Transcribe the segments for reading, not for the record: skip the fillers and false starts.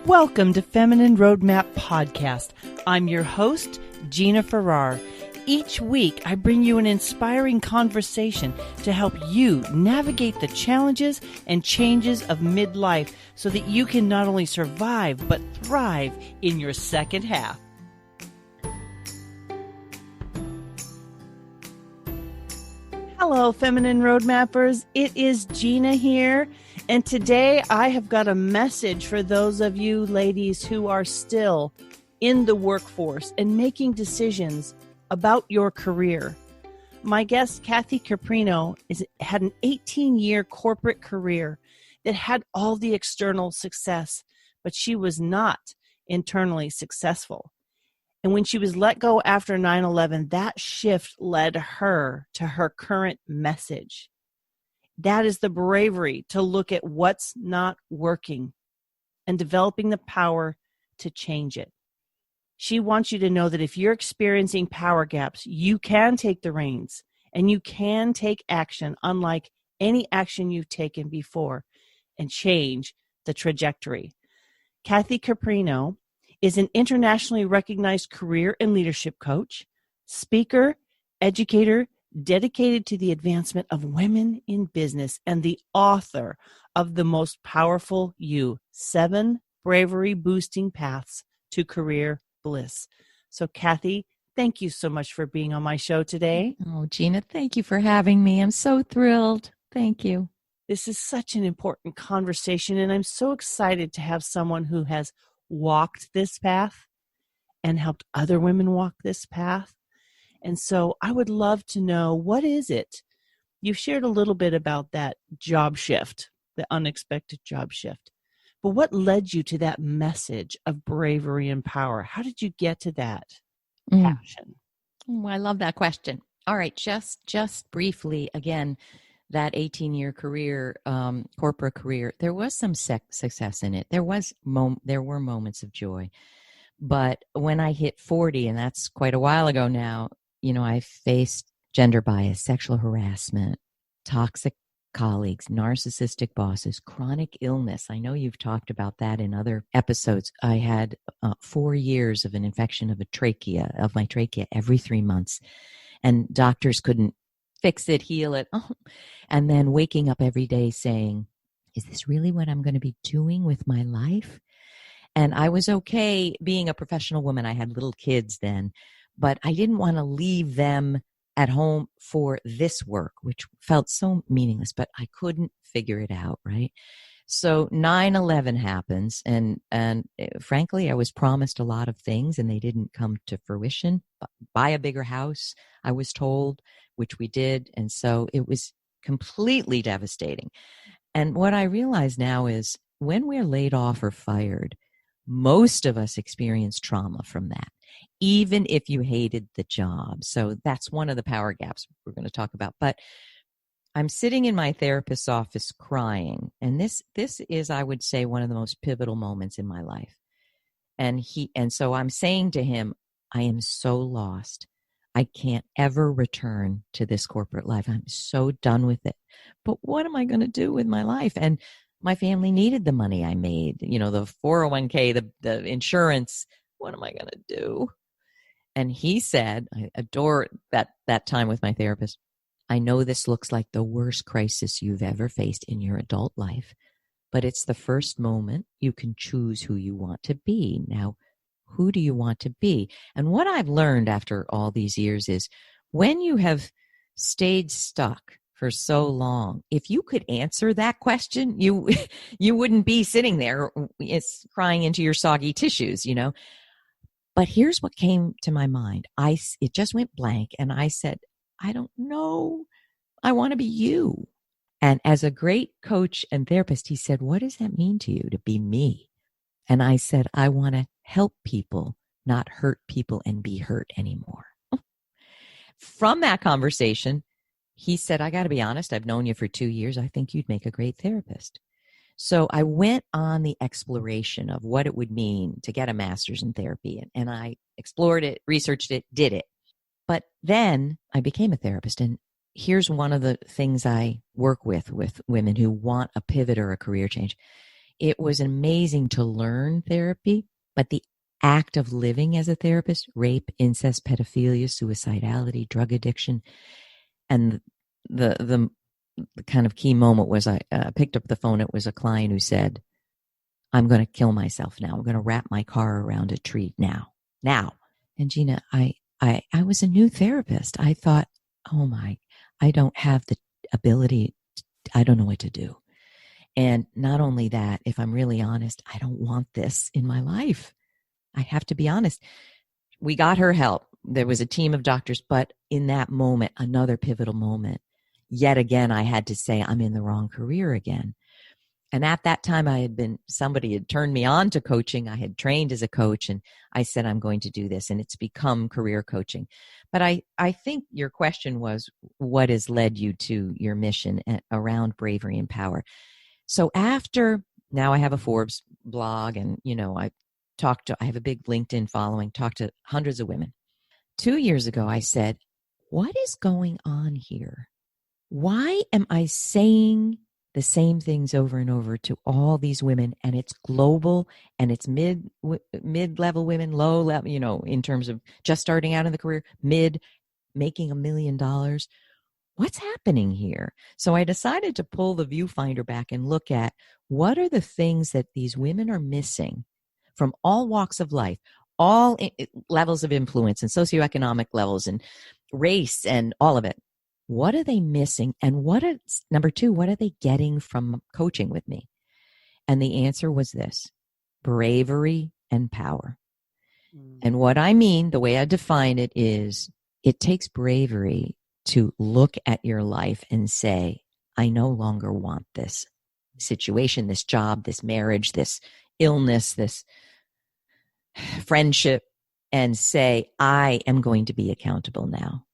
Welcome to Feminine Roadmap Podcast. I'm your host, Gina-R-Farrar. Each week, I bring you an inspiring conversation to help you navigate the challenges and changes of midlife so that you can not only survive, but thrive in your second half. Hello, Feminine Roadmappers. It is Gina here. And today I have got a message for those of you ladies who are still in the workforce and making decisions about your career. My guest, Kathy-Caprino, had an 18-year corporate career that had all the external success, but she was not internally successful. And when she was let go after 9/11, that shift led her to her current message. That is the bravery to look at what's not working and developing the power to change it. She wants you to know that if you're experiencing power gaps, you can take the reins and you can take action unlike any action you've taken before and change the trajectory. Kathy-Caprino is an internationally recognized career and leadership coach, speaker, educator, dedicated to the advancement of women in business, and the author of The Most Powerful You, 7 Bravery Boosting Paths to Career Bliss. So Kathy, thank you so much for being on my show today. Oh, Gina, thank you for having me. I'm so thrilled. Thank you. This is such an important conversation, and I'm so excited to have someone who has walked this path and helped other women walk this path. And so I would love to know, what is it? You've shared a little bit about that job shift, the unexpected job shift. But what led you to that message of bravery and power? How did you get to that passion? Oh, I love that question. All right, just briefly, again, that 18-year career, corporate career, there was some success in it. There were moments of joy. But when I hit 40, and that's quite a while ago now, I faced gender bias, sexual harassment, toxic colleagues, narcissistic bosses, chronic illness. I know you've talked about that in other episodes. I had 4 years of an infection of my trachea every 3 months, and doctors couldn't fix it, heal it. And then waking up every day saying, is this really what I'm going to be doing with my life? And I was okay being a professional woman. I had little kids then, but I didn't want to leave them at home for this work, which felt so meaningless, but I couldn't figure it out, right? So 9/11 happens, and frankly, I was promised a lot of things, and they didn't come to fruition. Buy a bigger house, I was told, which we did, and so it was completely devastating. And what I realize now is when we're laid off or fired, most of us experience trauma from that, even if you hated the job. So that's one of the power gaps we're going to talk about. But I'm sitting in my therapist's office crying. And this is, I would say, one of the most pivotal moments in my life. And so I'm saying to him, I am so lost. I can't ever return to this corporate life. I'm so done with it. But what am I going to do with my life? And my family needed the money I made, the 401k, the insurance. What am I going to do? And he said, I adore that time with my therapist. I know this looks like the worst crisis you've ever faced in your adult life, but it's the first moment you can choose who you want to be. Now, who do you want to be? And what I've learned after all these years is when you have stayed stuck for so long, if you could answer that question, you wouldn't be sitting there crying into your soggy tissues, But here's what came to my mind. It just went blank, and I said, I don't know. I want to be you. And as a great coach and therapist, he said, what does that mean to you to be me? And I said, I want to help people, not hurt people and be hurt anymore. From that conversation, he said, I got to be honest, I've known you for 2 years. I think you'd make a great therapist. So I went on the exploration of what it would mean to get a master's in therapy. And I explored it, researched it, did it. But then I became a therapist. And here's one of the things I work with women who want a pivot or a career change it was amazing to learn therapy, but the act of living as a therapist, rape, incest, pedophilia, suicidality, drug addiction, and the kind of key moment was I picked up the phone. It was a client who said, I'm going to kill myself now. I'm going to wrap my car around a tree now. And Gina, I was a new therapist. I thought, oh my, I don't have the ability. I don't know what to do. And not only that, if I'm really honest, I don't want this in my life. I have to be honest. We got her help. There was a team of doctors, but in that moment, another pivotal moment, yet again, I had to say, I'm in the wrong career again. And at that time, somebody had turned me on to coaching. I had trained as a coach, and I said, I'm going to do this, and it's become career coaching. But I think your question was, what has led you to your mission around bravery and power? So now I have a Forbes blog, and, I have a big LinkedIn following, talk to hundreds of women. 2 years ago, I said, what is going on here? Why am I saying the same things over and over to all these women, and it's global, and it's mid-level women, low level, in terms of just starting out in the career, making $1 million. What's happening here? So I decided to pull the viewfinder back and look at what are the things that these women are missing from all walks of life, all levels of influence and socioeconomic levels and race and all of it. What are they missing? And number two, what are they getting from coaching with me? And the answer was this: bravery and power. And what I mean, the way I define it is, it takes bravery to look at your life and say, I no longer want this situation, this job, this marriage, this illness, this friendship, and say, I am going to be accountable now.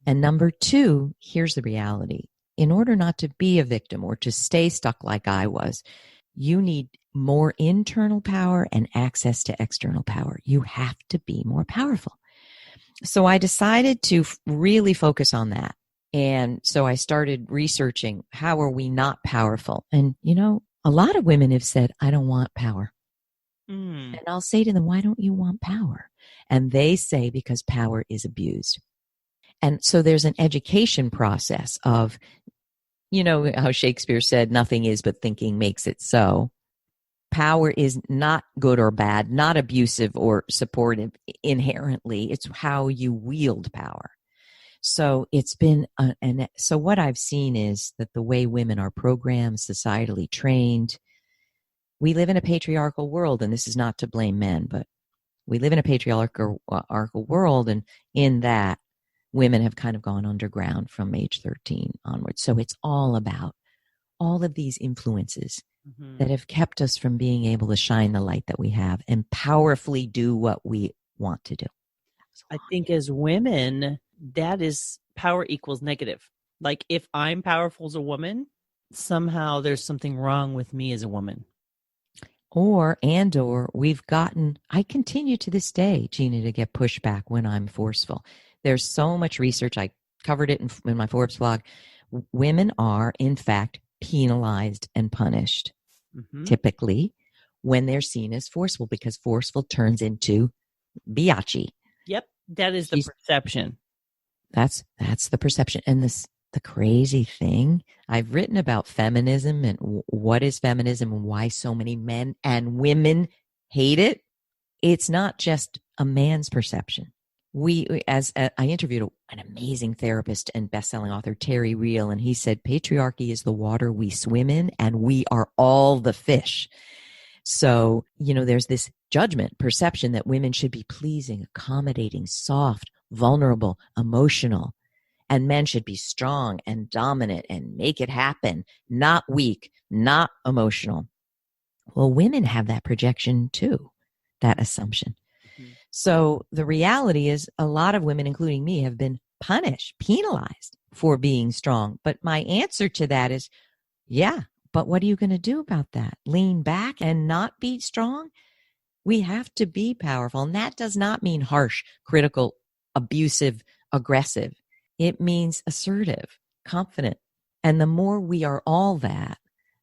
And number two, here's the reality. In order not to be a victim or to stay stuck like I was, you need more internal power and access to external power. You have to be more powerful. So I decided to really focus on that. And so I started researching, how are we not powerful? And, a lot of women have said, I don't want power. And I'll say to them, why don't you want power? And they say, because power is abused. And so there's an education process of, how Shakespeare said, nothing is but thinking makes it so. Power is not good or bad, not abusive or supportive inherently. It's how you wield power. So it's been, so what I've seen is that the way women are programmed, societally trained, we live in a patriarchal world, and this is not to blame men, but we live in a patriarchal world, and in that, women have kind of gone underground from age 13 onwards. So it's all about all of these influences that have kept us from being able to shine the light that we have and powerfully do what we want to do. I think as women, that is power equals negative. Like, if I'm powerful as a woman, somehow there's something wrong with me as a woman. Or I continue to this day, Gina, to get pushback when I'm forceful. There's so much research. I covered it in my Forbes blog. Women are, in fact, penalized and punished, typically, when they're seen as forceful, because forceful turns into biatchy. Yep, that is the perception. That's the perception. And the crazy thing, I've written about feminism and what is feminism and why so many men and women hate it. It's not just a man's perception. I interviewed an amazing therapist and best-selling author, Terry Real, and he said, patriarchy is the water we swim in, and we are all the fish. So, there's this judgment, perception that women should be pleasing, accommodating, soft, vulnerable, emotional, and men should be strong and dominant and make it happen, not weak, not emotional. Well, women have that projection too, that assumption. So the reality is, a lot of women, including me, have been punished, penalized for being strong. But my answer to that is, yeah, but what are you going to do about that? Lean back and not be strong? We have to be powerful. And that does not mean harsh, critical, abusive, aggressive. It means assertive, confident. And the more we are all that,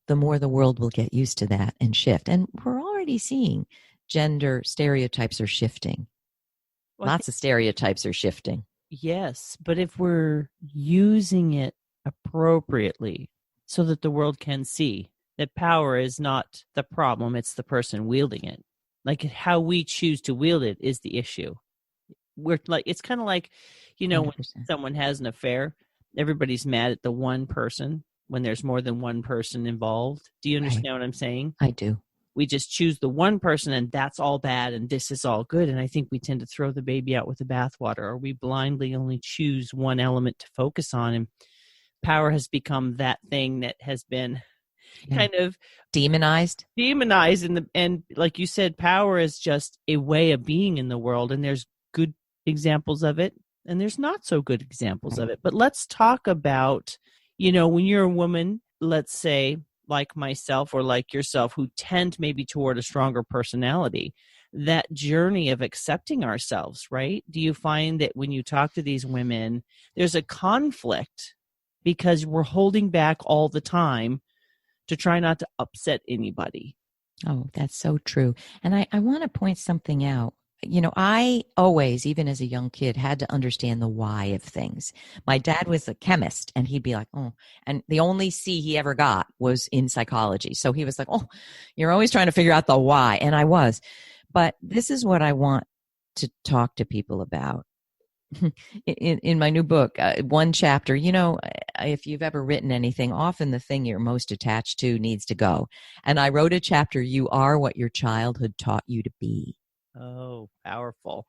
the more the world will get used to that and shift. And we're already seeing gender stereotypes are shifting. Well, Lots of stereotypes are shifting. yes, but if we're using it appropriately so that the world can see that power is not the problem, it's the person wielding it. Like how we choose to wield it is the issue. We're like, it's kind of like, when 100%. someone has an affair, everybody's mad at the one person when there's more than one person involved. Do you understand what I'm saying? I do. We just choose the one person and that's all bad and this is all good. And I think we tend to throw the baby out with the bathwater, or we blindly only choose one element to focus on. And power has become that thing that has been kind of demonized. And like you said, power is just a way of being in the world. And there's good examples of it and there's not so good examples of it. But let's talk about, when you're a woman, let's say, like myself or like yourself, who tend maybe toward a stronger personality, that journey of accepting ourselves, right? Do you find that when you talk to these women, there's a conflict because we're holding back all the time to try not to upset anybody? Oh, that's so true. And I want to point something out. I always, even as a young kid, had to understand the why of things. My dad was a chemist and he'd be like, oh, and the only C he ever got was in psychology. So he was like, oh, you're always trying to figure out the why. And I was. But this is what I want to talk to people about. In my new book, one chapter, if you've ever written anything, often the thing you're most attached to needs to go. And I wrote a chapter, You Are What Your Childhood Taught You to Be. Oh, powerful.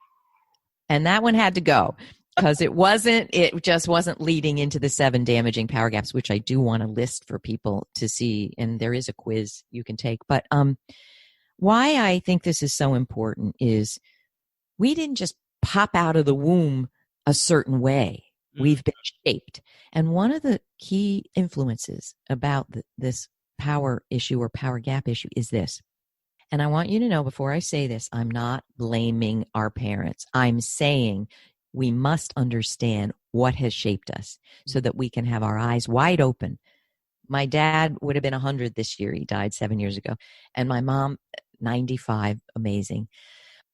And that one had to go because it just wasn't leading into the 7 damaging power gaps, which I do want to list for people to see. And there is a quiz you can take. But why I think this is so important is we didn't just pop out of the womb a certain way. We've been shaped. And one of the key influences about this power issue or power gap issue is this. And I want you to know before I say this, I'm not blaming our parents. I'm saying we must understand what has shaped us so that we can have our eyes wide open. My dad would have been 100 this year. He died 7 years ago. And my mom, 95, amazing.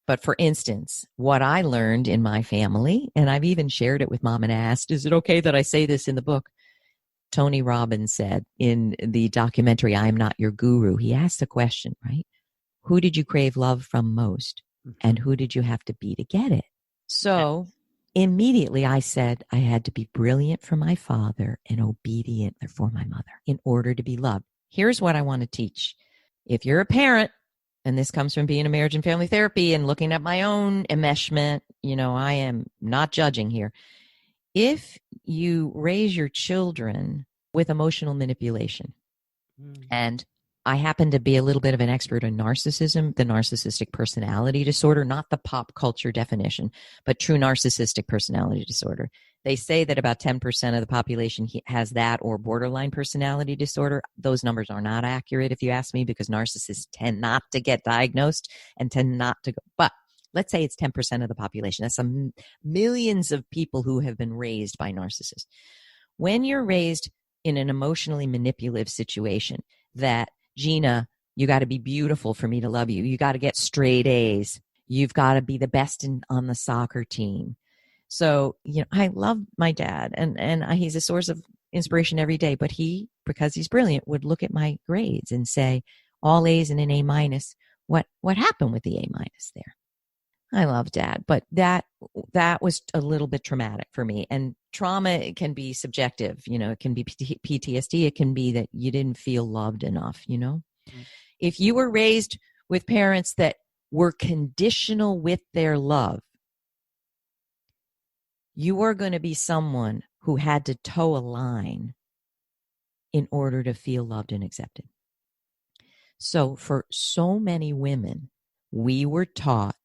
But for instance, what I learned in my family, and I've even shared it with mom and asked, is it okay that I say this in the book? Tony Robbins said in the documentary, I Am Not Your Guru, he asked the question, right? Who did you crave love from most? And who did you have to be to get it? So immediately I said I had to be brilliant for my father and obedient for my mother in order to be loved. Here's what I want to teach. If you're a parent, and this comes from being a marriage and family therapy and looking at my own enmeshment, I am not judging here. If you raise your children with emotional manipulation, and I happen to be a little bit of an expert in narcissism, the narcissistic personality disorder, not the pop culture definition, but true narcissistic personality disorder. They say that about 10% of the population has that or borderline personality disorder. Those numbers are not accurate, if you ask me, because narcissists tend not to get diagnosed and tend not to go. But let's say it's 10% of the population. That's some millions of people who have been raised by narcissists. When you're raised in an emotionally manipulative situation that, Gina, you got to be beautiful for me to love you. You got to get straight A's. You've got to be the best on the soccer team. So, I love my dad and he's a source of inspiration every day, but because he's brilliant, would look at my grades and say, all A's and an A minus. What happened with the A minus there? I love Dad, but that was a little bit traumatic for me. And trauma can be subjective. It can be PTSD. It can be that you didn't feel loved enough. If you were raised with parents that were conditional with their love, you are going to be someone who had to toe a line in order to feel loved and accepted. So for so many women, we were taught,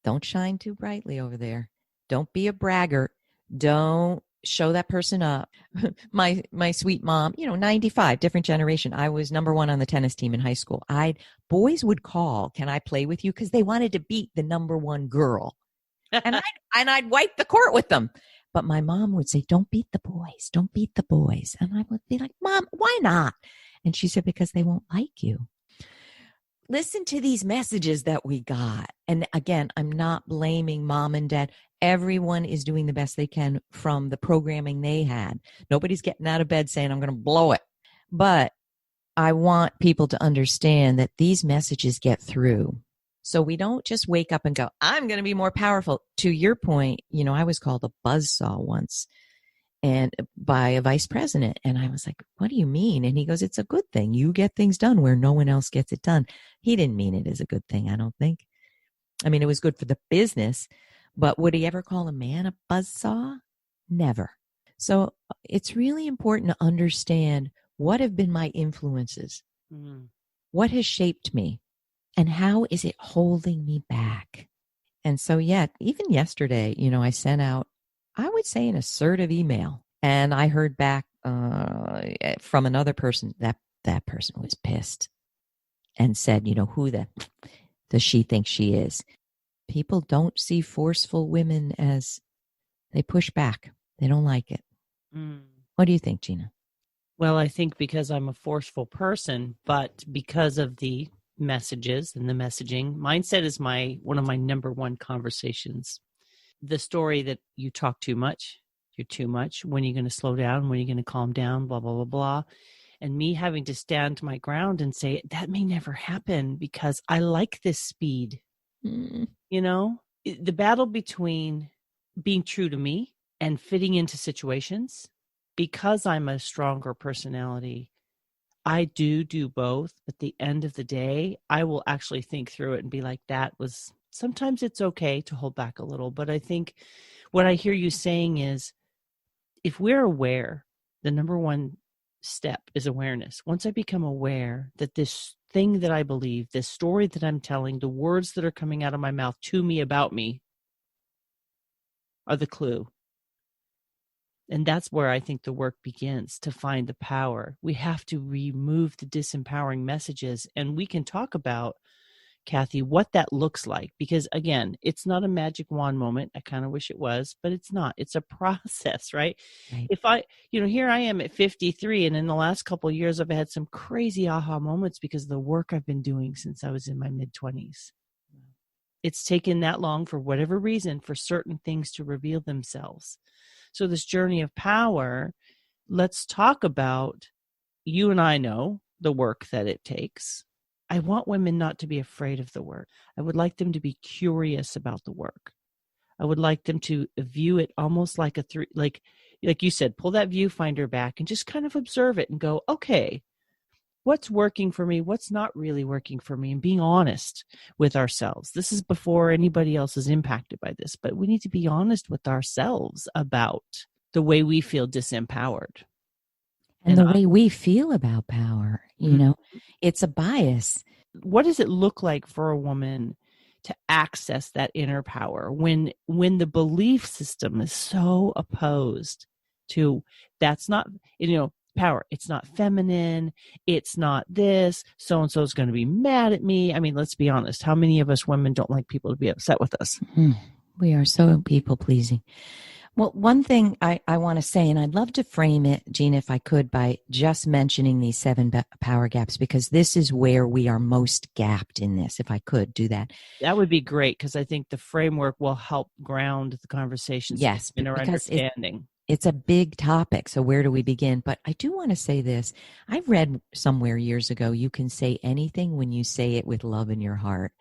don't shine too brightly over there. Don't be a braggart. Don't show that person up. My sweet mom, 95, different generation. I was number 1 on the tennis team in high school. Boys would call, can I play with you? Because they wanted to beat the number 1 girl. And I'd wipe the court with them. But my mom would say, don't beat the boys. Don't beat the boys. And I would be like, Mom, why not? And she said, because they won't like you. Listen to these messages that we got. And again, I'm not blaming mom and dad. Everyone is doing the best they can from the programming they had. Nobody's getting out of bed saying, I'm going to blow it. But I want people to understand that these messages get through. So we don't just wake up and go, I'm going to be more powerful. To your point, I was called a buzzsaw once and by a vice president. And I was like, what do you mean? And he goes, it's a good thing. You get things done where no one else gets it done. He didn't mean it as a good thing, I don't think. I mean, it was good for the business, but would he ever call a man a buzzsaw? Never. So it's really important to understand what have been my influences, what has shaped me, and how is it holding me back? And so, even yesterday, I sent out, I would say, an assertive email. And I heard back from another person. That person was pissed and said, who does she think she is? People don't see forceful women as, they push back. They don't like it. What do you think, Gina? Well, I think because I'm a forceful person, but because of the messages and the messaging, mindset is one of my number one conversations. The story that you talk too much, you're too much, when are you going to slow down, when are you going to calm down, blah, blah, blah, blah. And me having to stand my ground and say, that may never happen because I like this speed. The battle between being true to me and fitting into situations, because I'm a stronger personality, I do both. But at the end of the day, I will actually think through it and be like, sometimes it's okay to hold back a little. But I think what I hear you saying is, if we're aware, the number one step is awareness. Once I become aware that this thing that I believe, this story that I'm telling, the words that are coming out of my mouth to me about me are the clue. And that's where I think the work begins, to find the power. We have to remove the disempowering messages. And we can talk about, Kathy, what that looks like. Because again, it's not a magic wand moment. I kind of wish it was, but it's not. It's a process, right? If here I am at 53, and in the last couple of years, I've had some crazy aha moments because of the work I've been doing since I was in my mid-20s. It's taken that long, for whatever reason, for certain things to reveal themselves. So this journey of power, let's talk about, you and I know the work that it takes. I want women not to be afraid of the work. I would like them to be curious about the work. I would like them to view it almost like like you said, pull that viewfinder back and just kind of observe it and go, okay, what's working for me? What's not really working for me? And being honest with ourselves. This is before anybody else is impacted by this, but we need to be honest with ourselves about the way we feel disempowered. And the way we feel about power, it's a bias. What does it look like for a woman to access that inner power when the belief system is so opposed to, that's not, power, it's not feminine, it's not this, so-and-so is going to be mad at me. I mean, let's be honest. How many of us women don't like people to be upset with us? We are so people-pleasing. Well, one thing I want to say, and I'd love to frame it, Gina, if I could, by just mentioning these 7 power gaps, because this is where we are most gapped in this, if I could do that. That would be great, because I think the framework will help ground the conversations in our understanding. It's a big topic, so where do we begin? But I do want to say this. I read somewhere years ago, you can say anything when you say it with love in your heart.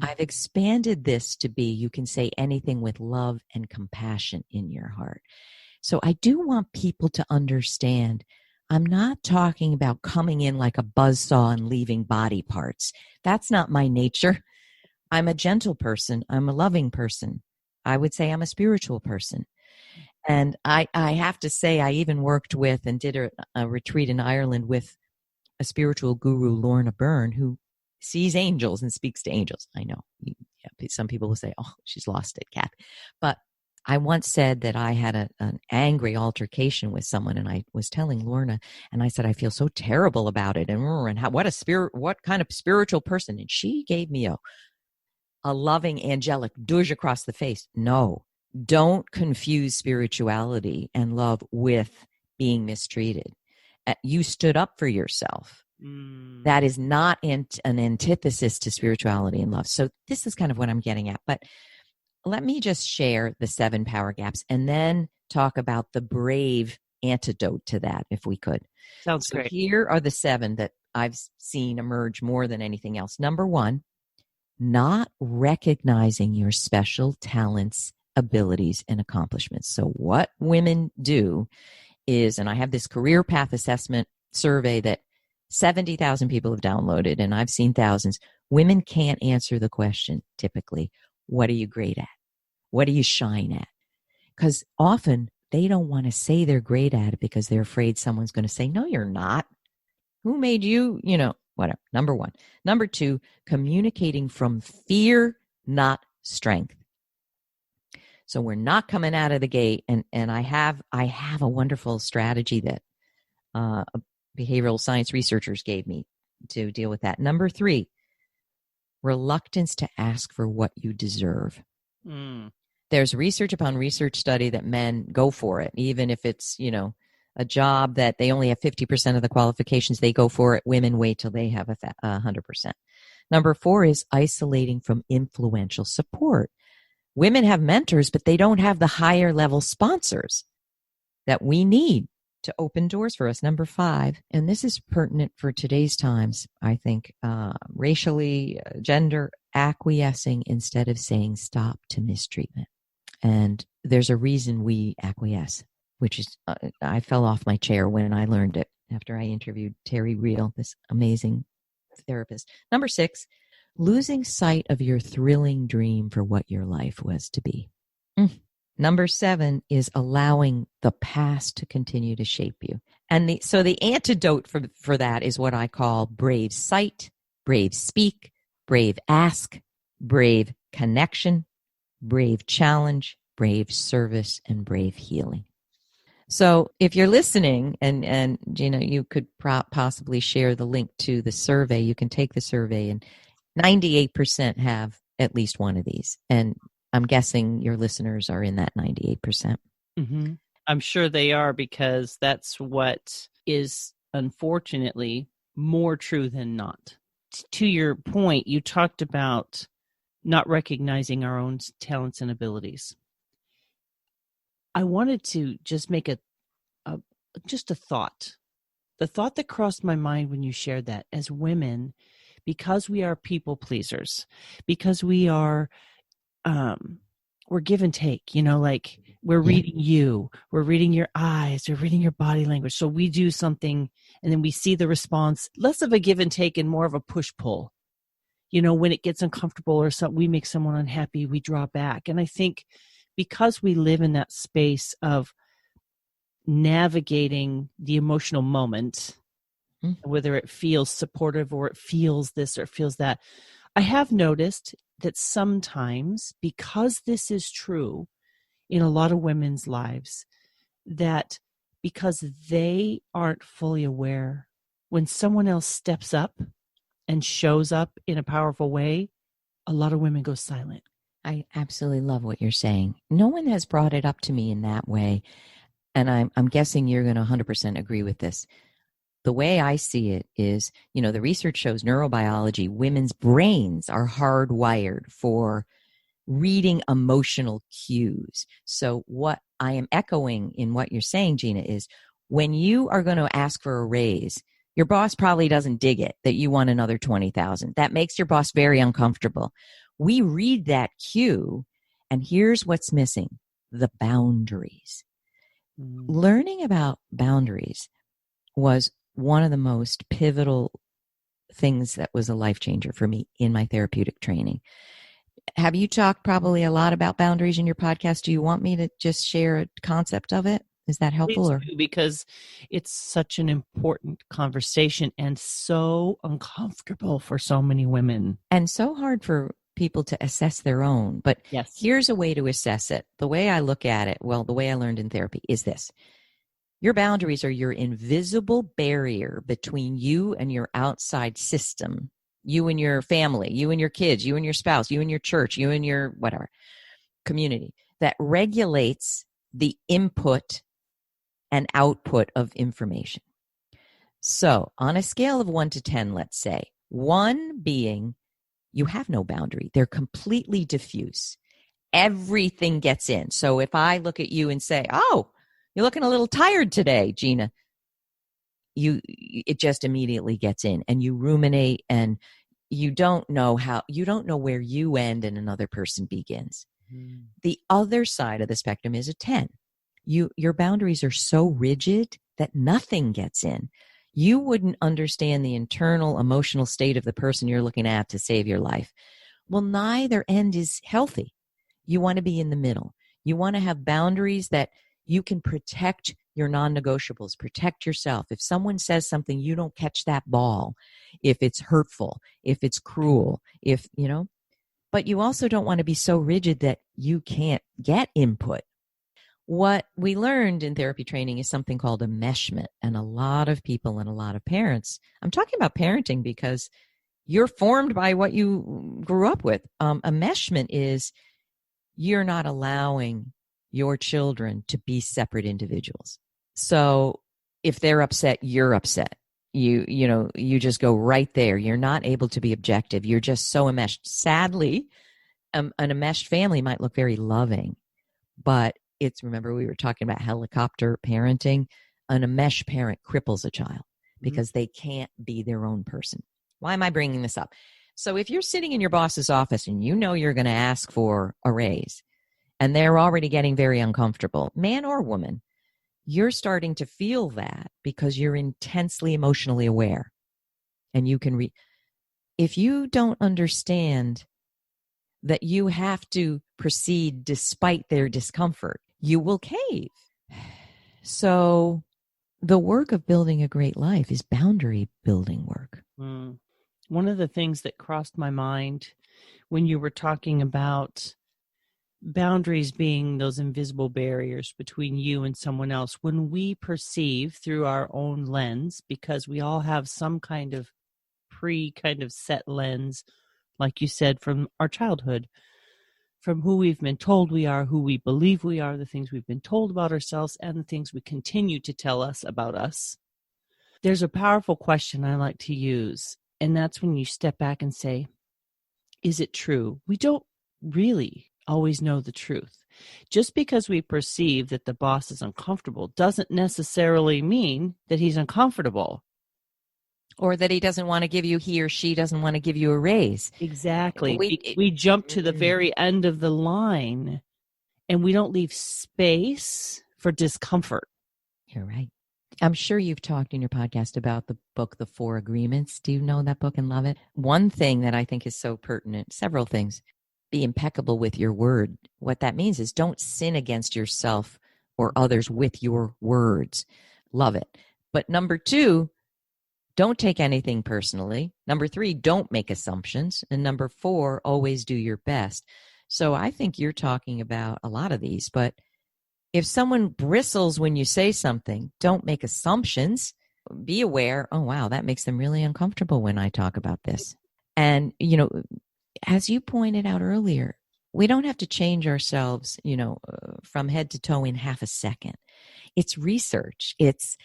I've expanded this to be, you can say anything with love and compassion in your heart. So I do want people to understand, I'm not talking about coming in like a buzzsaw and leaving body parts. That's not my nature. I'm a gentle person. I'm a loving person. I would say I'm a spiritual person. And I have to say, I even worked with and did a retreat in Ireland with a spiritual guru, Lorna Byrne, who sees angels and speaks to angels. I know some people will say, oh, she's lost it, Kath. But I once said that I had an angry altercation with someone, and I was telling Lorna, and I said, I feel so terrible about it. And what kind of spiritual person? And she gave me a loving, angelic douche across the face. No, don't confuse spirituality and love with being mistreated. You stood up for yourself. That is not an antithesis to spirituality and love. So this is kind of what I'm getting at. But let me just share the 7 power gaps and then talk about the brave antidote to that, if we could. Sounds great. Here are the 7 that I've seen emerge more than anything else. Number 1, not recognizing your special talents, abilities, and accomplishments. So what women do is, and I have this career path assessment survey that 70,000 people have downloaded, and I've seen thousands. Women can't answer the question, typically, what are you great at? What do you shine at? Because often they don't want to say they're great at it because they're afraid someone's going to say, no, you're not. Who made you, whatever. Number 1. Number 2, communicating from fear, not strength. So we're not coming out of the gate. And I have a wonderful strategy that behavioral science researchers gave me to deal with that. Number 3, reluctance to ask for what you deserve. There's research upon research study that men go for it, even if it's, a job that they only have 50% of the qualifications, they go for it. Women wait till they have 100%. Number 4 is isolating from influential support. Women have mentors, but they don't have the higher level sponsors that we need to open doors for us. Number 5, and this is pertinent for today's times, I think, racially, gender, acquiescing instead of saying stop to mistreatment. And there's a reason we acquiesce, which is I fell off my chair when I learned it after I interviewed Terry Reel, this amazing therapist. Number 6, losing sight of your thrilling dream for what your life was to be. Number 7 is allowing the past to continue to shape you. And so the antidote for that is what I call brave sight, brave speak, brave ask, brave connection, brave challenge, brave service, and brave healing. So if you're listening, and Gina, you could possibly share the link to the survey. You can take the survey, and 98% have at least one of these. And I'm guessing your listeners are in that 98%. I'm sure they are, because that's what is unfortunately more true than not. To your point, you talked about not recognizing our own talents and abilities. I wanted to just make a thought. The thought that crossed my mind when you shared that, as women, because we are people pleasers, because we are, we're give and take, like we're reading you, we're reading your eyes, we're reading your body language. So we do something and then we see the response, less of a give and take and more of a push pull. When it gets uncomfortable or something, we make someone unhappy, we draw back. And I think because we live in that space of navigating the emotional moment, whether it feels supportive or it feels this or it feels that, I have noticed that sometimes, because this is true in a lot of women's lives, that because they aren't fully aware, when someone else steps up and shows up in a powerful way, a lot of women go silent. I absolutely love what you're saying. No one has brought it up to me in that way. And I'm guessing you're going to 100% agree with this. The way I see it is, the research shows neurobiology, women's brains are hardwired for reading emotional cues. So what I am echoing in what you're saying, Gina, is when you are going to ask for a raise, your boss probably doesn't dig it that you want another 20,000. That makes your boss very uncomfortable. We read that cue, and here's what's missing: the boundaries. Learning about boundaries was one of the most pivotal things that was a life changer for me in my therapeutic training. Have you talked probably a lot about boundaries in your podcast? Do you want me to just share a concept of it? Is that helpful? Please do, because it's such an important conversation and so uncomfortable for so many women. And so hard for people to assess their own. But here's a way to assess it. The way I look at it, the way I learned in therapy is this. Your boundaries are your invisible barrier between you and your outside system, you and your family, you and your kids, you and your spouse, you and your church, you and your whatever community, that regulates the input and output of information. So on a scale of 1 to 10, let's say, 1 being you have no boundary. They're completely diffuse. Everything gets in. So if I look at you and say, oh, you're looking a little tired today, Gina, it just immediately gets in, and you ruminate, and you don't know where you end and another person begins. The other side of the spectrum is a 10. Your boundaries are so rigid that nothing gets in. You wouldn't understand the internal emotional state of the person you're looking at to save your life. Well, neither end is healthy. You want to be in the middle. You want to have boundaries that you can protect your non-negotiables, protect yourself. If someone says something, you don't catch that ball. If it's hurtful, if it's cruel, but you also don't want to be so rigid that you can't get input. What we learned in therapy training is something called enmeshment. And a lot of people and a lot of parents, I'm talking about parenting because you're formed by what you grew up with. Enmeshment is you're not allowing your children to be separate individuals. So if they're upset, you're upset. You just go right there. You're not able to be objective. You're just so enmeshed. Sadly, an enmeshed family might look very loving, but remember we were talking about helicopter parenting. An enmeshed parent cripples a child because they can't be their own person. Why am I bringing this up? So if you're sitting in your boss's office and you know you're going to ask for a raise and they're already getting very uncomfortable, man or woman, you're starting to feel that because you're intensely emotionally aware. And you can if you don't understand that you have to proceed despite their discomfort, you will cave. So the work of building a great life is boundary building work. One of the things that crossed my mind when you were talking about boundaries being those invisible barriers between you and someone else, when we perceive through our own lens, because we all have some kind of set lens, like you said, from our childhood, from who we've been told we are, who we believe we are, the things we've been told about ourselves, and the things we continue to tell us about us. There's a powerful question I like to use, and that's when you step back and say, is it true? We don't really always know the truth. Just because we perceive that the boss is uncomfortable doesn't necessarily mean that he's uncomfortable. Or that he or she doesn't want to give you a raise. Exactly. We jump to the very end of the line and we don't leave space for discomfort. You're right. I'm sure you've talked in your podcast about the book, The 4 Agreements. Do you know that book and love it? One thing that I think is so pertinent, several things, be impeccable with your word. What that means is don't sin against yourself or others with your words. Love it. But number 2, don't take anything personally. Number 3, don't make assumptions. And number 4, always do your best. So I think you're talking about a lot of these, but if someone bristles when you say something, don't make assumptions. Be aware, oh, wow, that makes them really uncomfortable when I talk about this. And, as you pointed out earlier, we don't have to change ourselves, from head to toe in half a second. It's research. It's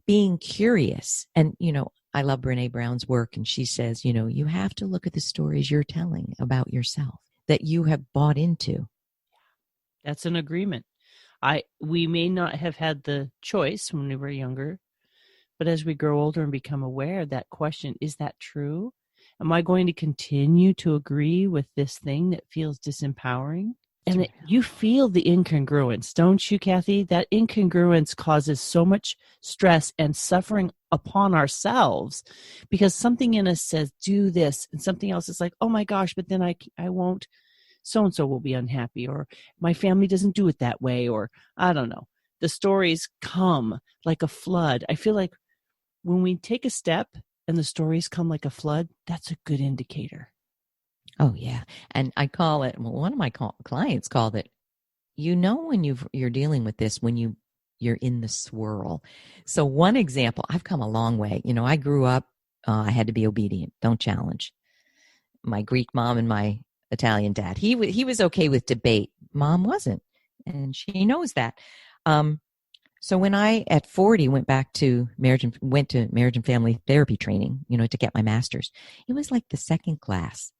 being curious. And, I love Brene Brown's work, and she says, you have to look at the stories you're telling about yourself that you have bought into. That's an agreement. We may not have had the choice when we were younger, but as we grow older and become aware, that question, is that true? Am I going to continue to agree with this thing that feels disempowering? And you feel the incongruence, don't you, Kathy? That incongruence causes so much stress and suffering upon ourselves because something in us says, do this, and something else is like, oh my gosh, but then I won't. So-and-so will be unhappy, or my family doesn't do it that way, or I don't know. The stories come like a flood. I feel like when we take a step and the stories come like a flood, that's a good indicator. Oh, yeah. And I call it, one of my clients called it, when you're dealing with this, when you're in the swirl. So one example, I've come a long way. I grew up, I had to be obedient, don't challenge. My Greek mom and my Italian dad. He was okay with debate. Mom wasn't, and she knows that. So when I, at 40, went to marriage and family therapy training, to get my master's, it was like the second class.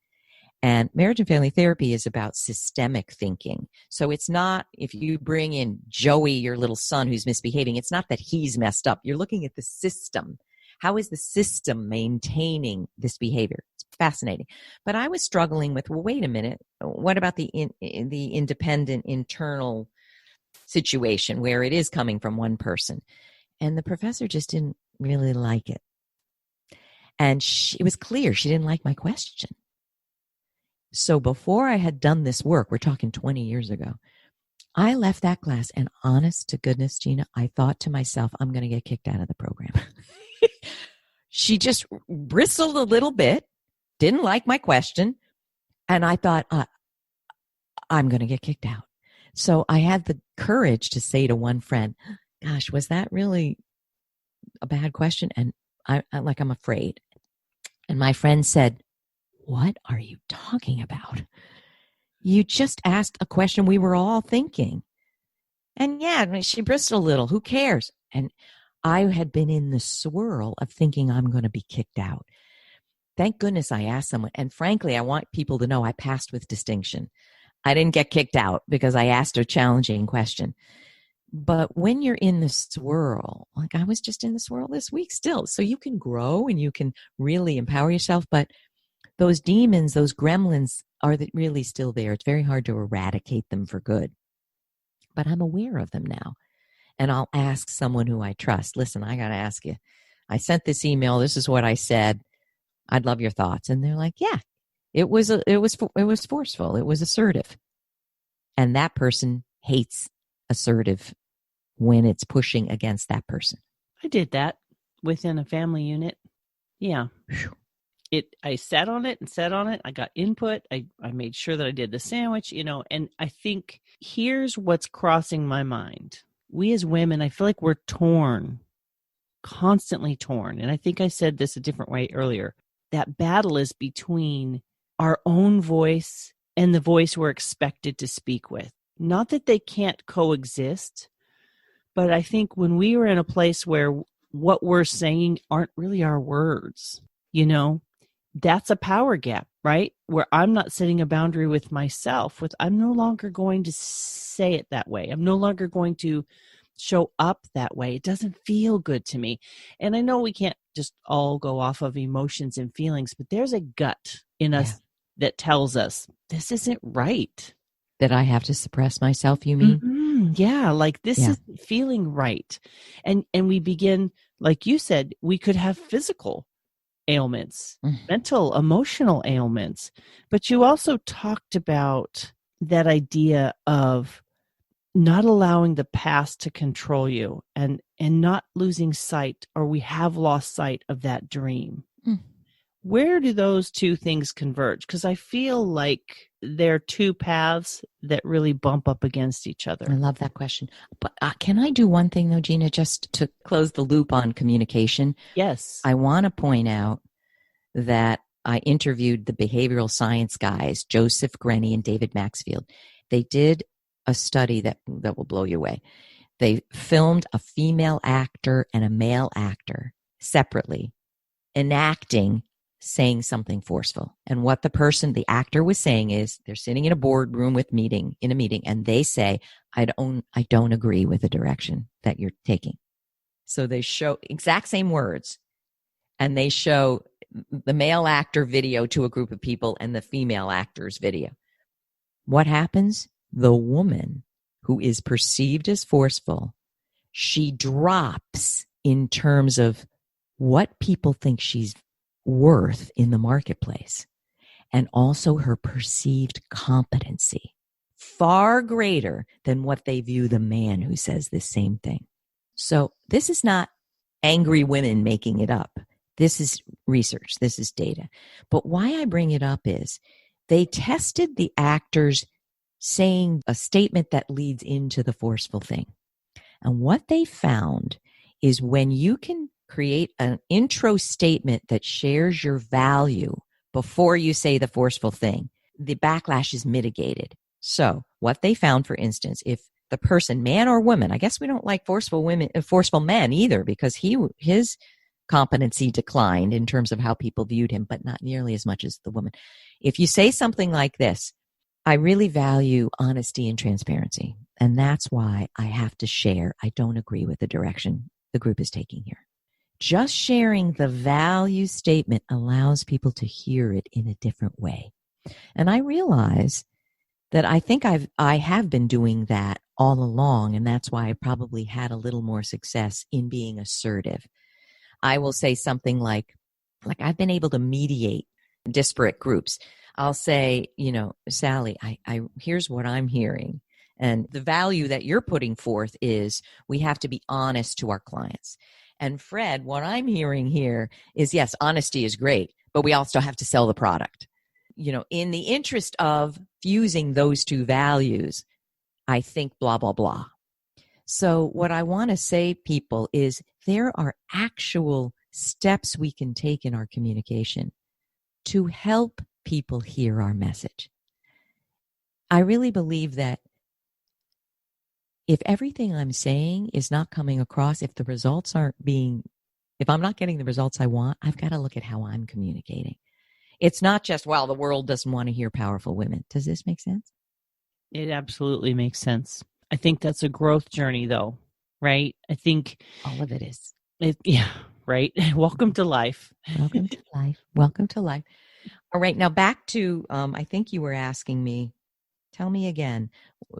And marriage and family therapy is about systemic thinking. So it's not, if you bring in Joey, your little son who's misbehaving, it's not that he's messed up. You're looking at the system. How is the system maintaining this behavior? It's fascinating. But I was struggling with, well, wait a minute. What about the independent internal situation where it is coming from one person? And the professor just didn't really like it. And it was clear she didn't like my question. So before I had done this work, we're talking 20 years ago, I left that class, and honest to goodness, Gina, I thought to myself, I'm going to get kicked out of the program. She just bristled a little bit, didn't like my question, and I thought, I'm going to get kicked out. So I had the courage to say to one friend, gosh, was that really a bad question? And I'm afraid. And my friend said, what are you talking about? You just asked a question we were all thinking. And yeah, she bristled a little. Who cares? And I had been in the swirl of thinking I'm going to be kicked out. Thank goodness I asked someone. And frankly, I want people to know I passed with distinction. I didn't get kicked out because I asked a challenging question. But when you're in the swirl, like I was just in the swirl this week still. So you can grow and you can really empower yourself. But those demons, those gremlins are really still there. It's very hard to eradicate them for good. But I'm aware of them now. And I'll ask someone who I trust, listen, I got to ask you. I sent this email. This is what I said. I'd love your thoughts. And they're like, yeah, it was forceful. It was assertive. And that person hates assertive when it's pushing against that person. I did that within a family unit. Yeah. I sat on it. I got input. I made sure that I did the sandwich, and I think here's what's crossing my mind. We as women, I feel like we're torn, constantly torn. And I think I said this a different way earlier. That battle is between our own voice and the voice we're expected to speak with. Not that they can't coexist, but I think when we were in a place where what we're saying aren't really our words, that's a power gap, right? Where I'm not setting a boundary with myself, I'm no longer going to say it that way. I'm no longer going to show up that way. It doesn't feel good to me. And I know we can't just all go off of emotions and feelings, but there's a gut in us that tells us this isn't right. That I have to suppress myself, you mean? Mm-hmm. Yeah, like this isn't feeling right. And we begin, like you said, we could have physical ailments, mental, emotional ailments. But you also talked about that idea of not allowing the past to control you and not losing sight, or we have lost sight of that dream. Where do those two things converge? Because I feel like they're two paths that really bump up against each other. I love that question. But can I do one thing, though, Gina, just to close the loop on communication? Yes. I want to point out that I interviewed the behavioral science guys, Joseph Grenny and David Maxfield. They did a study that will blow you away. They filmed a female actor and a male actor separately enacting saying something forceful. And what the actor was saying is they're sitting in a boardroom in a meeting, and they say, I don't agree with the direction that you're taking. So they show exact same words, and they show the male actor video to a group of people and the female actor's video. What happens? The woman who is perceived as forceful, she drops in terms of what people think she's worth in the marketplace, and also her perceived competency, far greater than what they view the man who says this same thing. So this is not angry women making it up. This is research. This is data. But why I bring it up is they tested the actors saying a statement that leads into the forceful thing. And what they found is when you can create an intro statement that shares your value before you say the forceful thing, the backlash is mitigated. So what they found, for instance, if the person, man or woman. I guess we don't like forceful men either, because his competency declined in terms of how people viewed him, but not nearly as much as the woman. If you say something like this, I really value honesty and transparency, and that's why I have to share. I don't agree with the direction the group is taking here. Just sharing the value statement allows people to hear it in a different way. And I realize that I think I have been doing that all along, and that's why I probably had a little more success in being assertive. I will say something like I've been able to mediate disparate groups. I'll say, Sally, I here's what I'm hearing. And the value that you're putting forth is we have to be honest to our clients. And Fred, what I'm hearing here is, yes, honesty is great, but we also have to sell the product. In the interest of fusing those two values, I think blah, blah, blah. So what I want to say, people, is there are actual steps we can take in our communication to help people hear our message. I really believe that if everything I'm saying is not coming across, if I'm not getting the results I want, I've got to look at how I'm communicating. It's not just, well, the world doesn't want to hear powerful women. Does this make sense? It absolutely makes sense. I think that's a growth journey, though, right? I think all of it is. Yeah, right. Welcome to life. Welcome to life. Welcome to life. All right. Now back to, I think you were asking me, tell me again,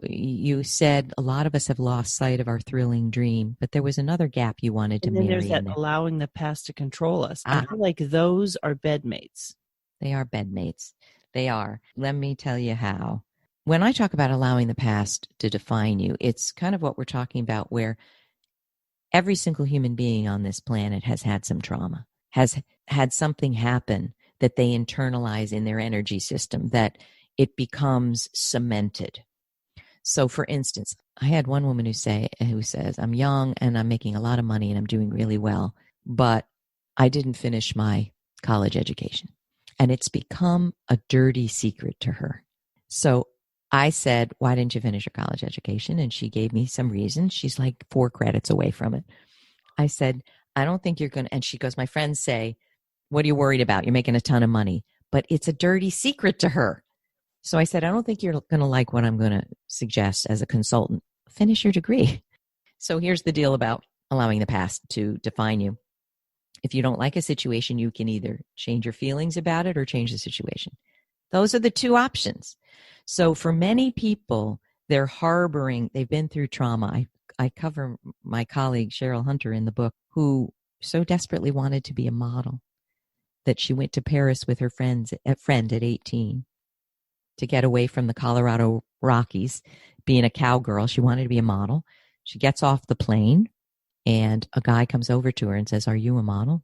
you said a lot of us have lost sight of our thrilling dream, but there was another gap you wanted to marry. And then there's that allowing the past to control us. I feel like those are bedmates. They are bedmates. They are. Let me tell you how. When I talk about allowing the past to define you, it's kind of what we're talking about, where every single human being on this planet has had some trauma, has had something happen that they internalize in their energy system, that it becomes cemented. So for instance, I had one woman who says, I'm young and I'm making a lot of money and I'm doing really well, but I didn't finish my college education. And it's become a dirty secret to her. So I said, why didn't you finish your college education? And she gave me some reasons. She's like 4 credits away from it. I said, I don't think you're going to, and she goes, my friends say, what are you worried about? You're making a ton of money, but it's a dirty secret to her. So I said, I don't think you're going to like what I'm going to suggest as a consultant. Finish your degree. So here's the deal about allowing the past to define you. If you don't like a situation, you can either change your feelings about it or change the situation. Those are the 2 options. So for many people, they've been through trauma. I cover my colleague, Cheryl Hunter, in the book, who so desperately wanted to be a model that she went to Paris with her friend at 18 to get away from the Colorado Rockies, being a cowgirl. She wanted to be a model. She gets off the plane and a guy comes over to her and says, are you a model?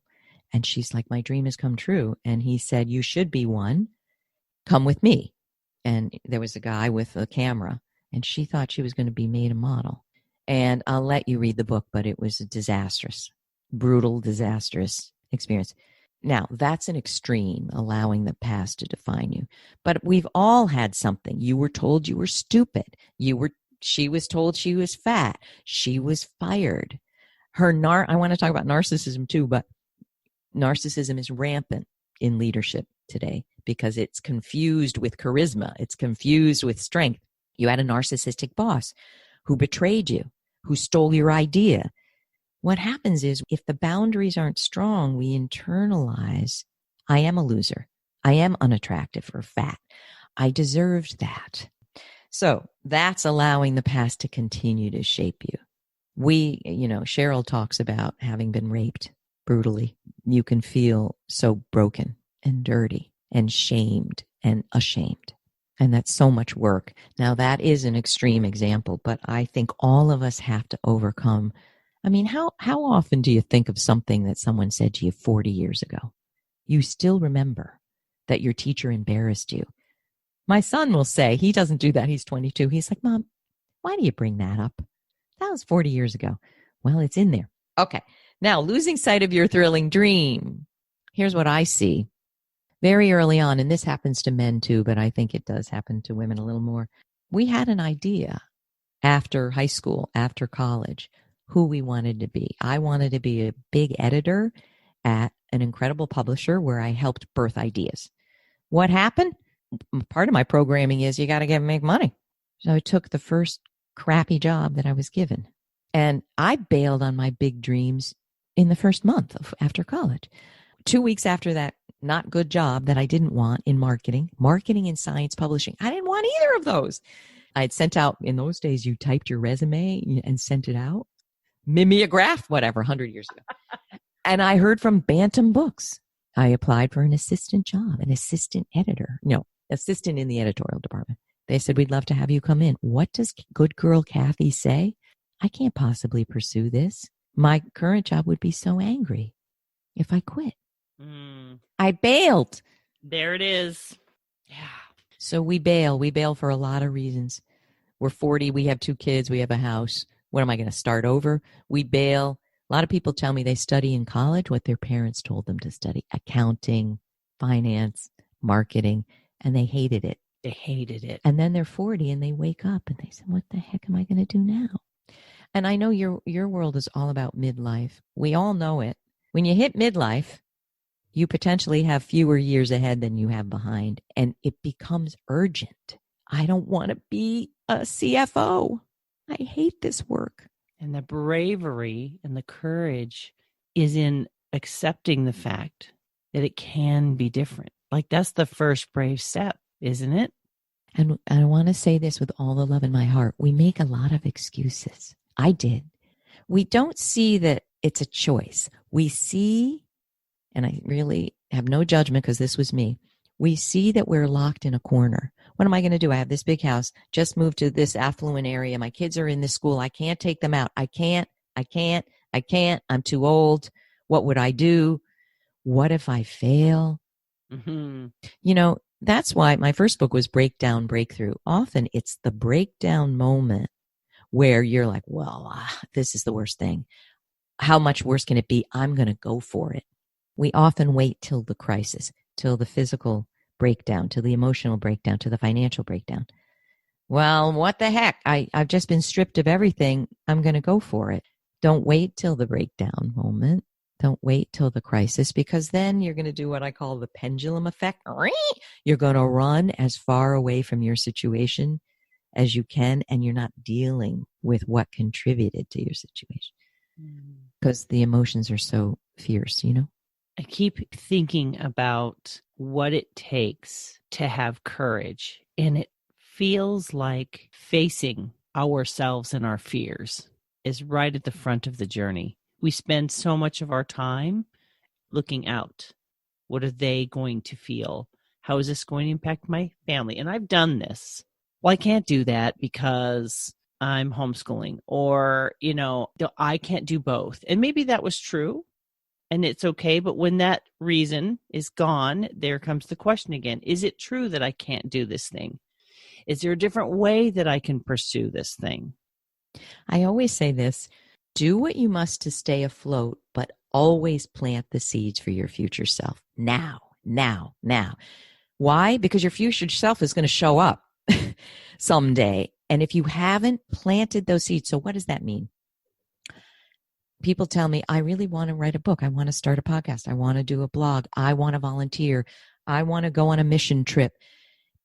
And she's like, my dream has come true. And he said, you should be one. Come with me. And there was a guy with a camera, and she thought she was going to be made a model. And I'll let you read the book, but it was a brutal, disastrous experience. Now, that's an extreme, allowing the past to define you. But we've all had something. You were told you were stupid. She was told she was fat. She was fired. I want to talk about narcissism too, but narcissism is rampant in leadership today because it's confused with charisma. It's confused with strength. You had a narcissistic boss who betrayed you, who stole your idea. What happens is, if the boundaries aren't strong, we internalize, I am a loser. I am unattractive or fat. I deserved that. So that's allowing the past to continue to shape you. Cheryl talks about having been raped brutally. You can feel so broken and dirty and shamed and ashamed. And that's so much work. Now, that is an extreme example, but I think all of us have to overcome. I mean, how often do you think of something that someone said to you 40 years ago? You still remember that your teacher embarrassed you. My son will say, he doesn't do that. He's 22. He's like, Mom, why do you bring that up? That was 40 years ago. Well, it's in there. Okay. Now, losing sight of your thrilling dream. Here's what I see. Very early on, and this happens to men too, but I think it does happen to women a little more. We had an idea after high school, after college, who we wanted to be. I wanted to be a big editor at an incredible publisher where I helped birth ideas. What happened? Part of my programming is you got to make money. So I took the first crappy job that I was given. And I bailed on my big dreams in the first month after college. 2 weeks after that not good job that I didn't want in marketing and science publishing. I didn't want either of those. I had sent out, in those days, you typed your resume and sent it out. Mimeograph, whatever, 100 years ago. And I heard from Bantam Books. I applied for an assistant job, an assistant editor. No, assistant in the editorial department. They said, we'd love to have you come in. What does good girl Kathy say? I can't possibly pursue this. My current job would be so angry if I quit. I bailed. There it is. Yeah. So we bail. We bail for a lot of reasons. We're 40. We have 2 kids. We have a house. What am I going to start over? We bail. A lot of people tell me they study in college what their parents told them to study: accounting, finance, marketing, and they hated it. They hated it. And then they're 40 and they wake up and they say, what the heck am I going to do now? And I know your world is all about midlife. We all know it. When you hit midlife, you potentially have fewer years ahead than you have behind, and it becomes urgent. I don't want to be a CFO. I hate this work. And the bravery and the courage is in accepting the fact that it can be different. Like, that's the first brave step, isn't it? And I want to say this with all the love in my heart. We make a lot of excuses. I did. We don't see that it's a choice. We see, and I really have no judgment because this was me, we see that we're locked in a corner. What am I going to do? I have this big house, just moved to this affluent area. My kids are in this school. I can't take them out. I can't. I'm too old. What would I do? What if I fail? Mm-hmm. You know, that's why my first book was Breakdown, Breakthrough. Often it's the breakdown moment where you're like, well, this is the worst thing. How much worse can it be? I'm going to go for it. We often wait till the crisis, till the physical breakdown, to the emotional breakdown, to the financial breakdown. Well, what the heck? I've just been stripped of everything. I'm going to go for it. Don't wait till the breakdown moment. Don't wait till the crisis, because then you're going to do what I call the pendulum effect. You're going to run as far away from your situation as you can, and you're not dealing with what contributed to your situation because the emotions are so fierce, you know? I keep thinking about what it takes to have courage, and it feels like facing ourselves and our fears is right at the front of the journey. We spend so much of our time looking out. What are they going to feel? How is this going to impact my family? And I've done this. Well, I can't do that because I'm homeschooling, or, you know, I can't do both. And maybe that was true and it's okay. But when that reason is gone, there comes the question again. Is it true that I can't do this thing? Is there a different way that I can pursue this thing? I always say this: do what you must to stay afloat, but always plant the seeds for your future self. Now. Why? Because your future self is going to show up someday. And if you haven't planted those seeds, so what does that mean? People tell me, I really want to write a book. I want to start a podcast. I want to do a blog. I want to volunteer. I want to go on a mission trip.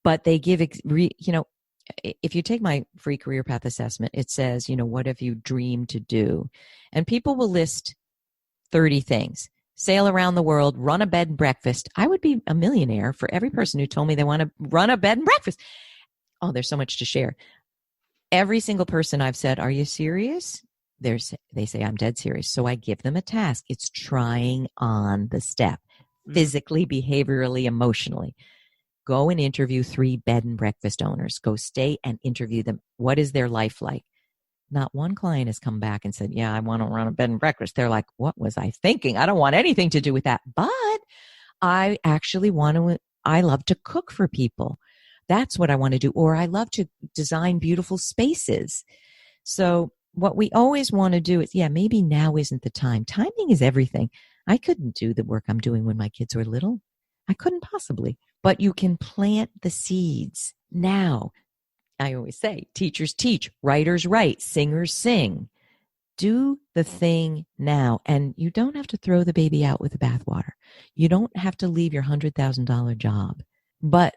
But they give, if you take my free career path assessment, it says, what have you dreamed to do? And people will list 30 things. Sail around the world, run a bed and breakfast. I would be a millionaire for every person who told me they want to run a bed and breakfast. Oh, there's so much to share. Every single person I've said, are you serious? They say, I'm dead serious. So I give them a task. It's trying on the step, physically, behaviorally, emotionally. Go and interview 3 bed and breakfast owners. Go stay and interview them. What is their life like? Not one client has come back and said, yeah, I want to run a bed and breakfast. They're like, what was I thinking? I don't want anything to do with that. But I actually I love to cook for people. That's what I want to do. Or I love to design beautiful spaces. So what we always want to do is, maybe now isn't the time. Timing is everything. I couldn't do the work I'm doing when my kids were little. I couldn't possibly. But you can plant the seeds now. I always say, teachers teach, writers write, singers sing. Do the thing now. And you don't have to throw the baby out with the bathwater. You don't have to leave your $100,000 job. But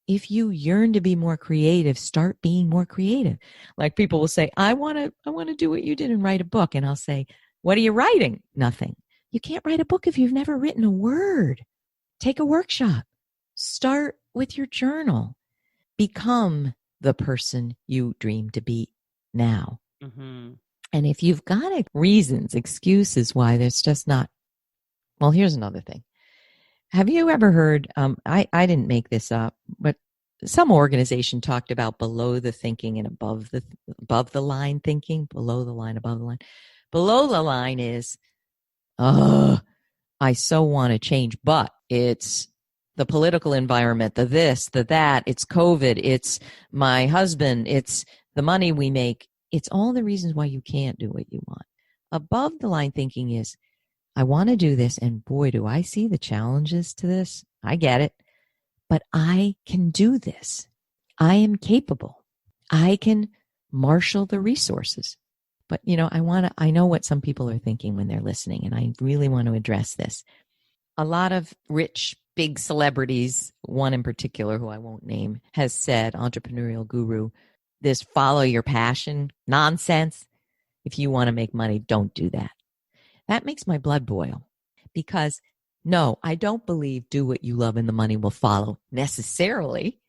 if you yearn to be more creative, start being more creative. Like people will say, I want to do what you did and write a book. And I'll say, what are you writing? Nothing. You can't write a book if you've never written a word. Take a workshop. Start with your journal. Become the person you dream to be now. Mm-hmm. And if you've got reasons, excuses why there's just not, well, here's another thing. Have you ever heard, I didn't make this up, but some organization talked about below the thinking and above the line thinking, below the line, above the line. Below the line is, I so want to change, but it's the political environment, the this, the that, it's COVID, it's my husband, it's the money we make. It's all the reasons why you can't do what you want. Above the line thinking is, I want to do this, and boy, do I see the challenges to this. I get it, but I can do this. I am capable. I can marshal the resources. But, I know what some people are thinking when they're listening, and I really want to address this. A lot of rich, big celebrities, one in particular who I won't name, has said, entrepreneurial guru, this follow your passion nonsense. If you want to make money, don't do that. That makes my blood boil because, no, I don't believe do what you love and the money will follow necessarily.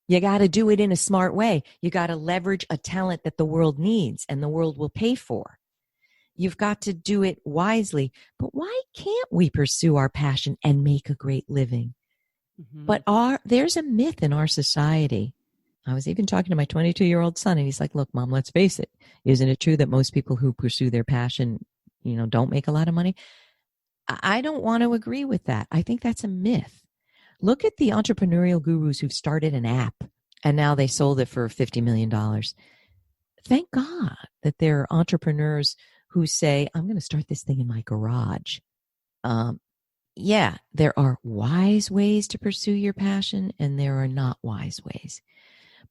You got to do it in a smart way. You got to leverage a talent that the world needs and the world will pay for. You've got to do it wisely. But why can't we pursue our passion and make a great living? Mm-hmm. But there's a myth in our society. I was even talking to my 22-year-old son, and he's like, look, Mom, let's face it. Isn't it true that most people who pursue their passion, don't make a lot of money? I don't want to agree with that. I think that's a myth. Look at the entrepreneurial gurus who've started an app and now they sold it for $50 million. Thank God that there are entrepreneurs who say, I'm going to start this thing in my garage. Yeah, there are wise ways to pursue your passion and there are not wise ways.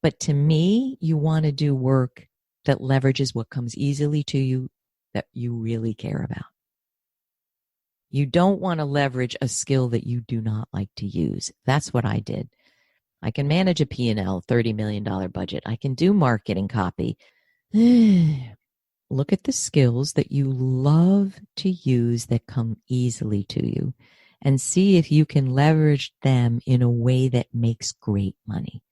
But to me, you want to do work that leverages what comes easily to you that you really care about. You don't want to leverage a skill that you do not like to use. That's what I did. I can manage a P&L, $30 million budget. I can do marketing copy. Look at the skills that you love to use that come easily to you and see if you can leverage them in a way that makes great money.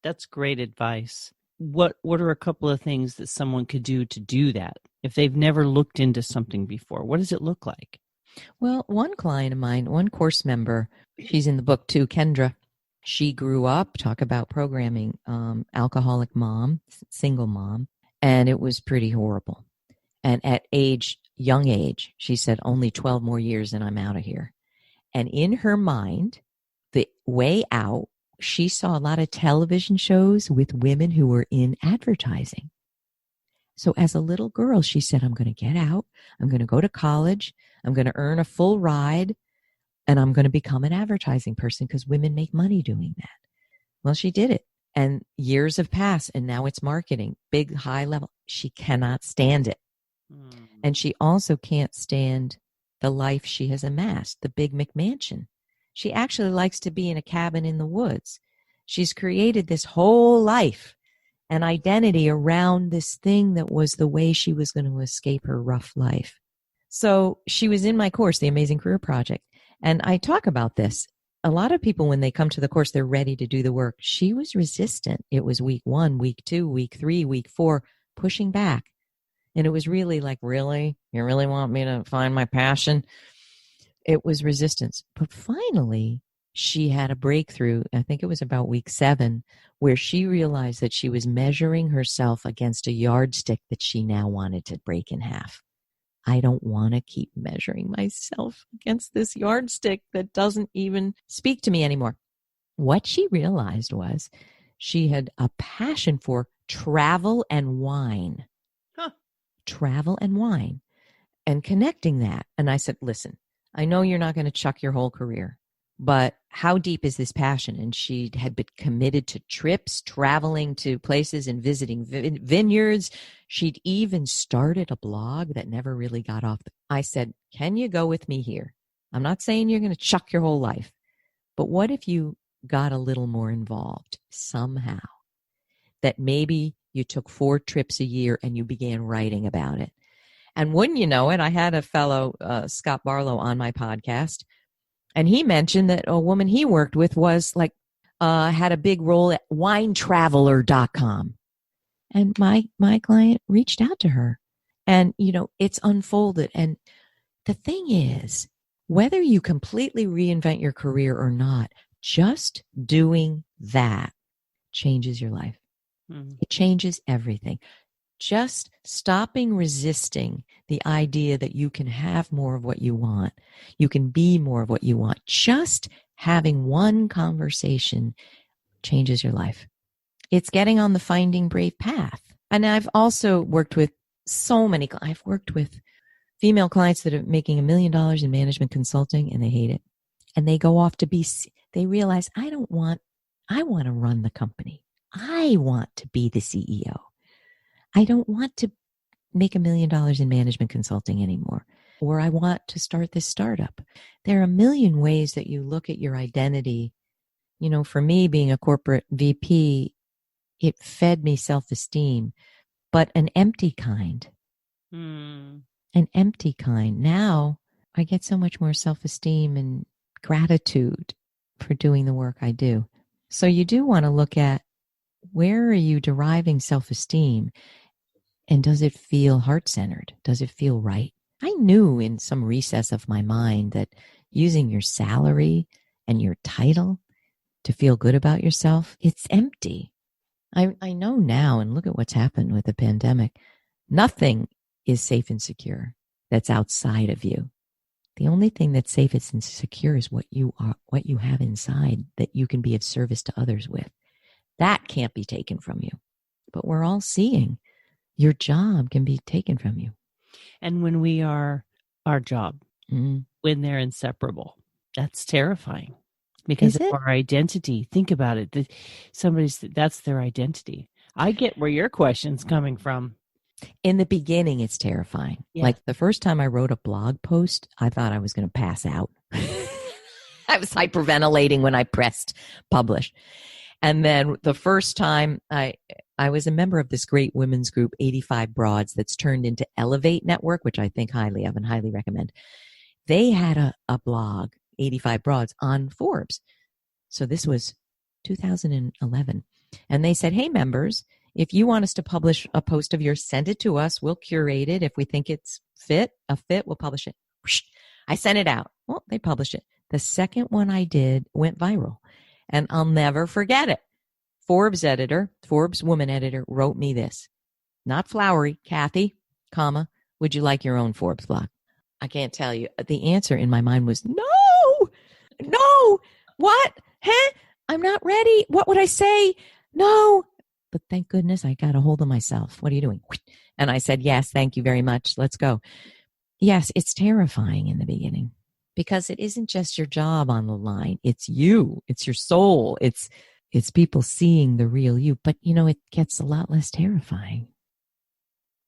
That's great advice. What are a couple of things that someone could do to do that? If they've never looked into something before, what does it look like? Well, one client of mine, one course member, she's in the book too, Kendra. She grew up, talk about programming, alcoholic mom, single mom, and it was pretty horrible. And at young age, she said, only 12 more years and I'm out of here. And in her mind, the way out, she saw a lot of television shows with women who were in advertising. So as a little girl, she said, I'm going to get out. I'm going to go to college. I'm going to earn a full ride. And I'm going to become an advertising person because women make money doing that. Well, she did it. And years have passed. And now it's marketing, big, high level. She cannot stand it. And she also can't stand the life she has amassed, the big McMansion. She actually likes to be in a cabin in the woods. She's created this whole life and identity around this thing that was the way she was going to escape her rough life. So she was in my course, The Amazing Career Project. And I talk about this. A lot of people, when they come to the course, they're ready to do the work. She was resistant. It was week 1, week 2, week 3, week 4, pushing back. And it was really like, really? You really want me to find my passion? It was resistance. But finally, she had a breakthrough. I think it was about week 7, where she realized that she was measuring herself against a yardstick that she now wanted to break in half. I don't want to keep measuring myself against this yardstick that doesn't even speak to me anymore. What she realized was she had a passion for travel and wine. Travel and wine and connecting that. And I said, listen, I know you're not going to chuck your whole career, but how deep is this passion? And she had been committed to trips, traveling to places and visiting vineyards. She'd even started a blog that never really got off. I said, can you go with me here? I'm not saying you're going to chuck your whole life, but what if you got a little more involved somehow? That maybe you took 4 trips a year and you began writing about it. And wouldn't you know it, I had a fellow, Scott Barlow, on my podcast, and he mentioned that a woman he worked with was like, had a big role at winetraveler.com. And my client reached out to her, and, it's unfolded. And the thing is, whether you completely reinvent your career or not, just doing that changes your life. It changes everything. Just stopping resisting the idea that you can have more of what you want. You can be more of what you want. Just having one conversation changes your life. It's getting on the Finding Brave path. And I've also worked with I've worked with female clients that are making $1 million in management consulting, and they hate it. And they go off they realize, I want to run the company. I want to be the CEO. I don't want to make $1 million in management consulting anymore, or I want to start this startup. There are a million ways that you look at your identity. For me, being a corporate VP, it fed me self-esteem, but an empty kind. An empty kind. Now I get so much more self-esteem and gratitude for doing the work I do. So you do want to look at, where are you deriving self-esteem? And does it feel heart-centered? Does it feel right? I knew in some recess of my mind that using your salary and your title to feel good about yourself, it's empty. I know now, and look at what's happened with the pandemic. Nothing is safe and secure that's outside of you. The only thing that's safe and secure is what you are, what you have inside that you can be of service to others with. That can't be taken from you. But we're all seeing your job can be taken from you. And when we are our job, when they're inseparable, that's terrifying because of our identity. Think about it. That's their identity. I get where your question's coming from. In the beginning, it's terrifying. Yeah. Like the first time I wrote a blog post, I thought I was going to pass out. I was hyperventilating when I pressed publish. And then the first time I was a member of this great women's group, 85 Broads, that's turned into Elevate Network, which I think highly of and highly recommend. They had a blog, 85 Broads, on Forbes. So this was 2011. And they said, hey, members, if you want us to publish a post of yours, send it to us. We'll curate it. If we think it's a fit, we'll publish it. I sent it out. Well, they published it. The second one I did went viral. And I'll never forget it. Forbes woman editor, wrote me this. Not flowery, Kathy, would you like your own Forbes blog? I can't tell you. The answer in my mind was, no, what? Huh? I'm not ready. What would I say? No. But thank goodness I got a hold of myself. What are you doing? And I said, yes, thank you very much. Let's go. Yes, it's terrifying in the beginning. Because it isn't just your job on the line. It's you. It's your soul. It's people seeing the real you. But, it gets a lot less terrifying.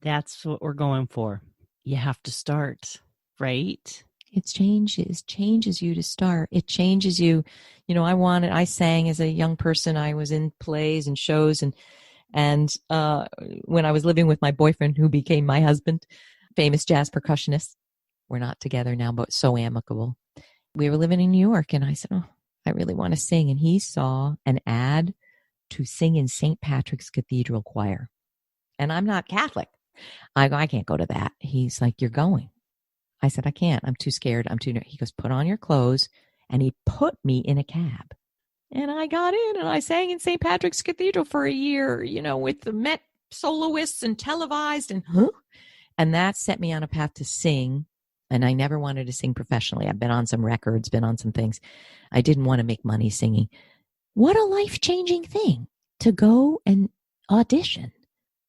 That's what we're going for. You have to start, right? It changes you to start. It changes you. I sang as a young person. I was in plays and shows. And when I was living with my boyfriend, who became my husband, famous jazz percussionist, we're not together now, but so amicable. We were living in New York, and I said, I really want to sing. And he saw an ad to sing in St. Patrick's Cathedral choir. And I'm not Catholic. I go, I can't go to that. He's like, you're going. I said, I can't. I'm too scared. He goes, put on your clothes. And he put me in a cab. And I got in, and I sang in St. Patrick's Cathedral for a year, with the Met soloists and televised. And that set me on a path to sing. And I never wanted to sing professionally. I've been on some records, been on some things. I didn't want to make money singing. What a life-changing thing to go and audition.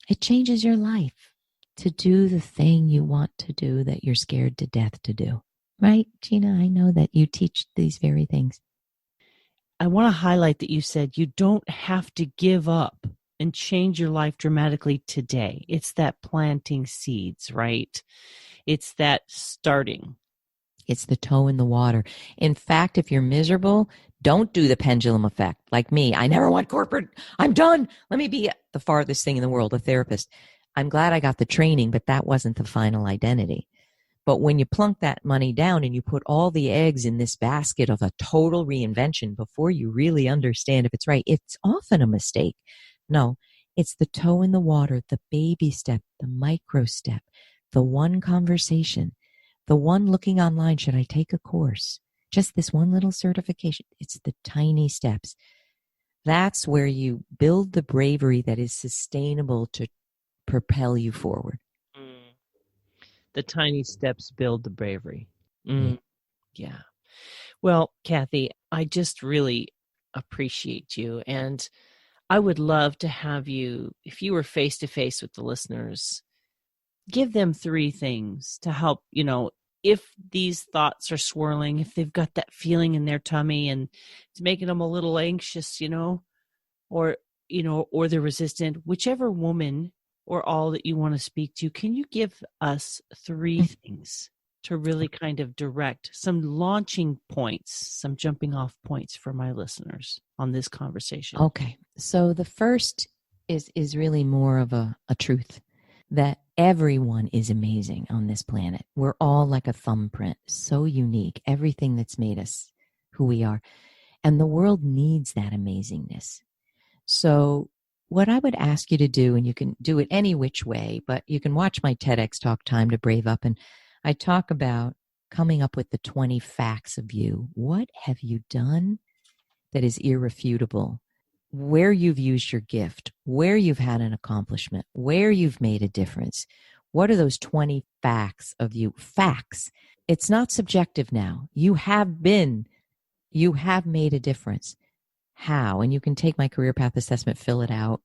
It changes your life to do the thing you want to do that you're scared to death to do. Right, Gina? I know that you teach these very things. I want to highlight that you said you don't have to give up and change your life dramatically today. It's that planting seeds, right? It's that starting. It's the toe in the water. In fact, if you're miserable, don't do the pendulum effect like me. I never want corporate. I'm done. Let me be the farthest thing in the world, a therapist. I'm glad I got the training, but that wasn't the final identity. But when you plunk that money down and you put all the eggs in this basket of a total reinvention before you really understand if it's right, it's often a mistake. No, it's the toe in the water, the baby step, the micro step, the one conversation, the one looking online. Should I take a course? Just this one little certification. It's the tiny steps. That's where you build the bravery that is sustainable to propel you forward. The tiny steps build the bravery. Yeah. Yeah. Well, Kathy, I just really appreciate you. And I would love to have you, if you were face to face with the listeners, give them 3 things to help, if these thoughts are swirling, if they've got that feeling in their tummy and it's making them a little anxious, or, or they're resistant, whichever woman or all that you want to speak to, can you give us 3 things to really kind of direct some launching points, some jumping off points for my listeners on this conversation? Okay. So the first is really more of a truth that everyone is amazing on this planet. We're all like a thumbprint, so unique, everything that's made us who we are. And the world needs that amazingness. So what I would ask you to do, and you can do it any which way, but you can watch my TEDx talk, Time to Brave Up, and I talk about coming up with the 20 facts of you. What have you done that is irrefutable? Where you've used your gift, where you've had an accomplishment, where you've made a difference. What are those 20 facts of you? Facts. It's not subjective now. You have made a difference. How? And you can take my career path assessment, fill it out.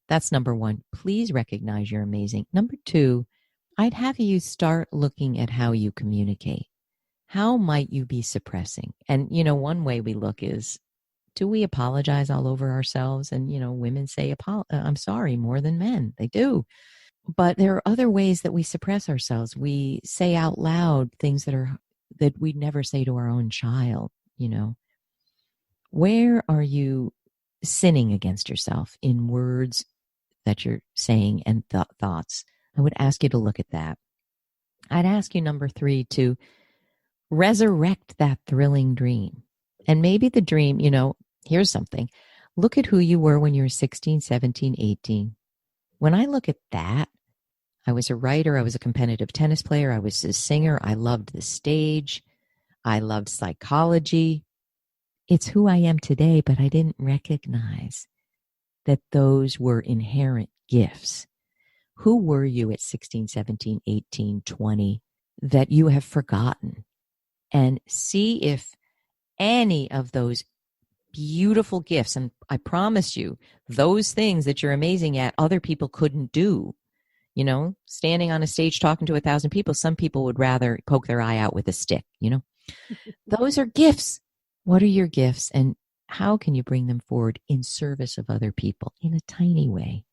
That's number 1. Please recognize you're amazing. Number 2, I'd have you start looking at how you communicate. How might you be suppressing? And, one way we look is, do we apologize all over ourselves? And, women say, I'm sorry more than men. They do. But there are other ways that we suppress ourselves. We say out loud things that we'd never say to our own child, Where are you sinning against yourself in words that you're saying and thoughts? I would ask you to look at that. I'd ask you, number 3, to resurrect that thrilling dream. And maybe the dream, here's something. Look at who you were when you were 16, 17, 18. When I look at that, I was a writer. I was a competitive tennis player. I was a singer. I loved the stage. I loved psychology. It's who I am today, but I didn't recognize that those were inherent gifts. Who were you at 16, 17, 18, 20 that you have forgotten? And see if any of those beautiful gifts, and I promise you, those things that you're amazing at, other people couldn't do. Standing on a stage talking to 1,000 people, some people would rather poke their eye out with a stick, Those are gifts. What are your gifts, and how can you bring them forward in service of other people in a tiny way?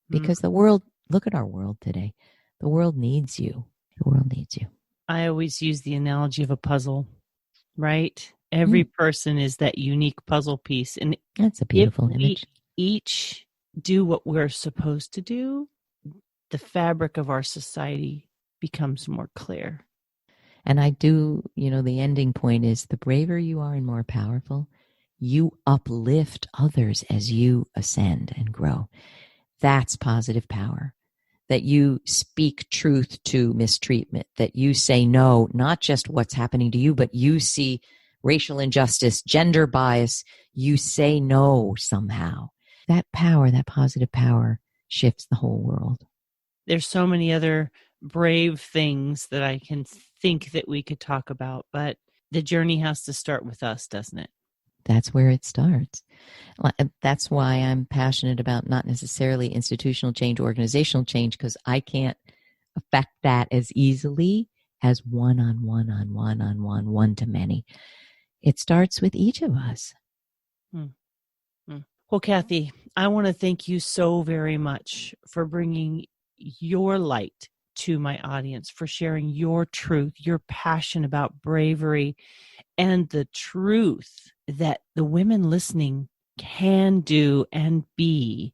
Because the world, look at our world today. The world needs you. The world needs you. I always use the analogy of a puzzle, right? Every person is that unique puzzle piece. And that's a beautiful image. Each do what we're supposed to do, the fabric of our society becomes more clear. And I do, the ending point is the braver you are and more powerful, you uplift others as you ascend and grow. That's positive power. That you speak truth to mistreatment, that you say no, not just what's happening to you, but you see racial injustice, gender bias, you say no somehow. That power, that positive power shifts the whole world. There's so many other brave things that I can think that we could talk about, but the journey has to start with us, doesn't it? That's where it starts. That's why I'm passionate about not necessarily institutional change, organizational change, because I can't affect that as easily as one-on-one, one to many. It starts with each of us. Mm, mm. Well, Kathy, I want to thank you so very much for bringing your light to my audience, for sharing your truth, your passion about bravery, and the truth that the women listening can do and be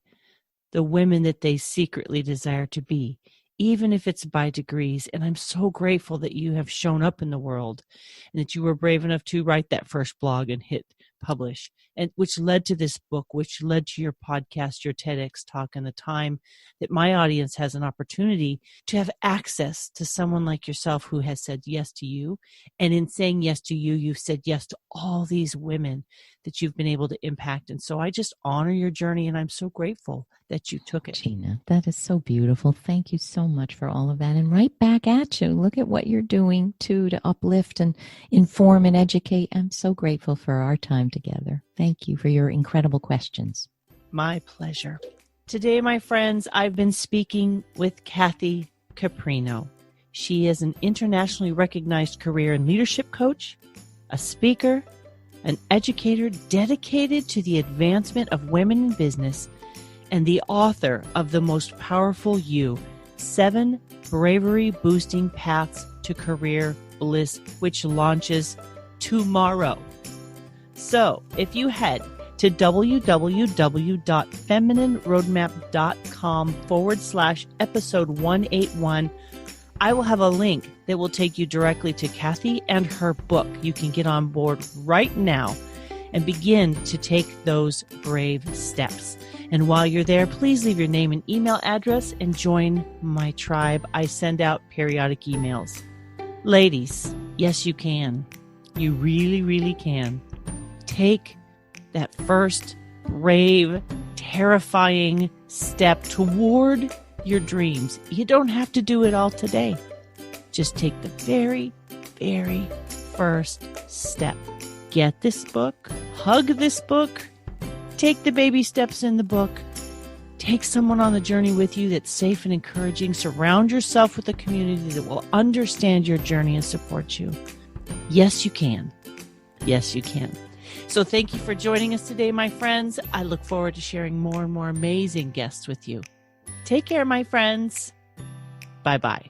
the women that they secretly desire to be, even if it's by degrees. And I'm so grateful that you have shown up in the world and that you were brave enough to write that first blog and hit publish, and which led to this book, which led to your podcast, your TEDx talk, and the time that my audience has an opportunity to have access to someone like yourself who has said yes to you. And in saying yes to you, you've said yes to all these women that you've been able to impact. And so I just honor your journey, and I'm so grateful that you took it. Gina, that is so beautiful. Thank you so much for all of that. And right back at you. Look at what you're doing too to uplift and inform and educate. I'm so grateful for our time together. Thank you for your incredible questions. My pleasure. Today, my friends, I've been speaking with Kathy-Caprino. She is an internationally recognized career and leadership coach, a speaker, an educator dedicated to the advancement of women in business, and the author of The Most Powerful You, 7 Bravery-Boosting Paths to Career Bliss, which launches tomorrow. So if you head to www.feminineroadmap.com/episode 181, I will have a link that will take you directly to Kathy and her book. You can get on board right now and begin to take those brave steps. And while you're there, please leave your name and email address and join my tribe. I send out periodic emails. Ladies, yes, you can. You really, really can. Take that first brave, terrifying step toward your dreams. You don't have to do it all today. Just take the very, very first step. Get this book, hug this book, take the baby steps in the book, take someone on the journey with you that's safe and encouraging. Surround yourself with a community that will understand your journey and support you. Yes, you can. Yes, you can. So thank you for joining us today, my friends. I look forward to sharing more and more amazing guests with you. Take care, my friends. Bye-bye.